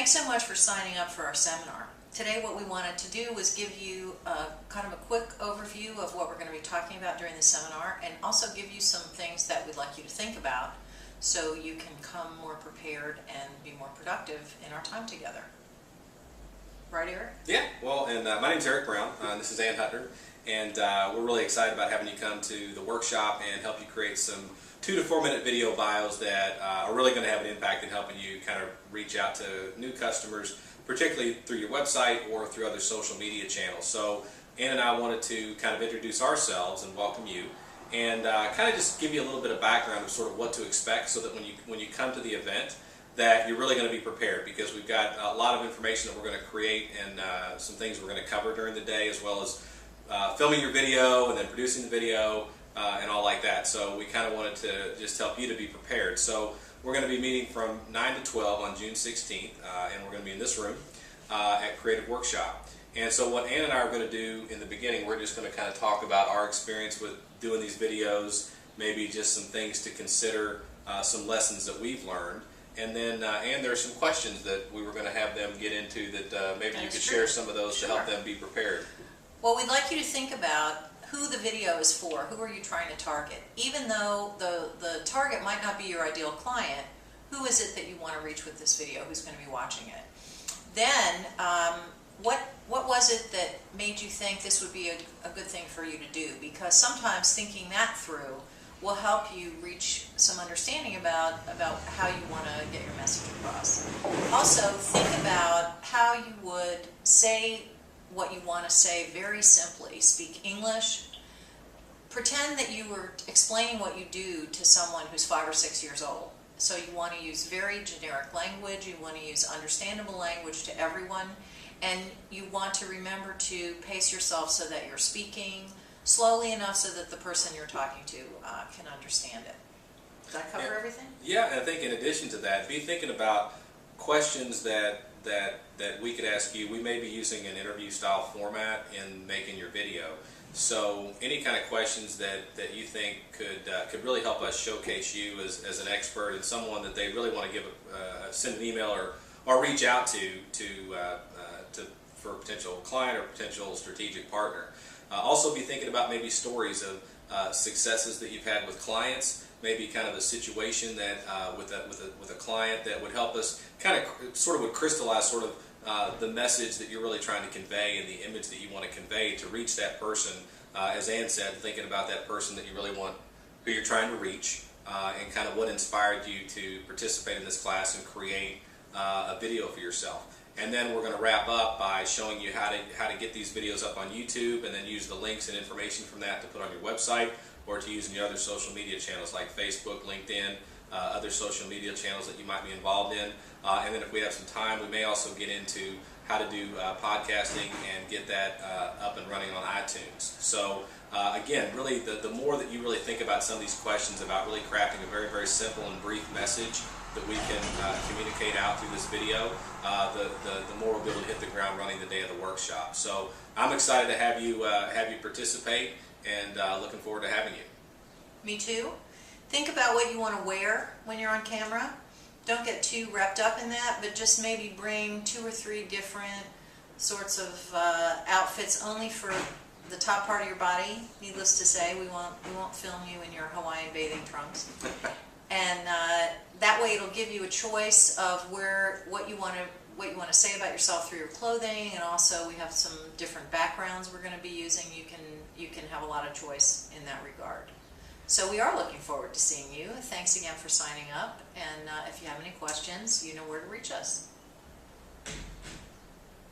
Thanks so much for signing up for our seminar. Today what we wanted to do was give you kind of a quick overview of what we're going to be talking about during the seminar, and also give you some things that we'd like you to think about so you can come more prepared and be more productive in our time together. Right, Eric? Yeah, well, and my name's Eric Brown. This is Ann Hutter, and we're really excited about having you come to the workshop and help you create some 2 to 4 minute video bios that are really going to have an impact in helping you kind of reach out to new customers, particularly through your website or through other social media channels. So Ann and I wanted to kind of introduce ourselves and welcome you, and kind of just give you a little bit of background of sort of what to expect, so that when you come to the event, that you're really going to be prepared, because we've got a lot of information that we're going to create, and some things we're going to cover during the day, as well as filming your video and then producing the video and all like that. So we kind of wanted to just help you to be prepared. So we're going to be meeting from 9 to 12 on June 16th, and we're going to be in this room at Creative Workshop. And so what Ann and I are going to do in the beginning, we're just going to kind of talk about our experience with doing these videos, maybe just some things to consider, some lessons that we've learned. And then, there are some questions that we were going to have them get into that maybe you could share some of those to help them be prepared. Well, we'd like you to think about who the video is for. Who are you trying to target? Even though the target might not be your ideal client, who is it that you want to reach with this video? Who's going to be watching it? Then, what was it that made you think this would be a good thing for you to do? Because sometimes thinking that through will help you reach some understanding about how you want to get your message across. Also, think about how you would say what you want to say very simply. Speak English. Pretend that you were explaining what you do to someone who's 5 or 6 years old. So you want to use very generic language, you want to use understandable language to everyone, and you want to remember to pace yourself so that you're speaking slowly enough so that the person you're talking to can understand it. Does that cover everything? Yeah, and I think in addition to that, be thinking about questions that we could ask you. We may be using an interview style format in making your video. So any kind of questions that you think could really help us showcase you as an expert and someone that they really want to give send an email or reach out to for a potential client or potential strategic partner. Also be thinking about maybe stories of successes that you've had with clients, maybe kind of a situation that with a client that would help us kind of sort of would crystallize sort of the message that you're really trying to convey and the image that you want to convey to reach that person. As Ann said, thinking about that person that you really want, who you're trying to reach, and kind of what inspired you to participate in this class and create a video for yourself. And then we're going to wrap up by showing you how to get these videos up on YouTube, and then use the links and information from that to put on your website, or to use in your other social media channels like Facebook, LinkedIn, other social media channels that you might be involved in. And then if we have some time, we may also get into how to do podcasting and get that up and running on iTunes. So again, really the more that you really think about some of these questions about really crafting a very, very simple and brief message that we can communicate out through this video, the more we'll be able to hit the ground running the day of the workshop. So I'm excited to have you participate, and looking forward to having you. Me too. Think about what you want to wear when you're on camera. Don't get too wrapped up in that, but just maybe bring 2 or 3 different sorts of outfits only for the top part of your body. Needless to say, we won't film you in your Hawaiian bathing trunks. And that way it'll give you a choice of what you want to say about yourself through your clothing, and also we have some different backgrounds we're going to be using. You can have a lot of choice in that regard. So we are looking forward to seeing you. Thanks again for signing up, and if you have any questions, you know where to reach us.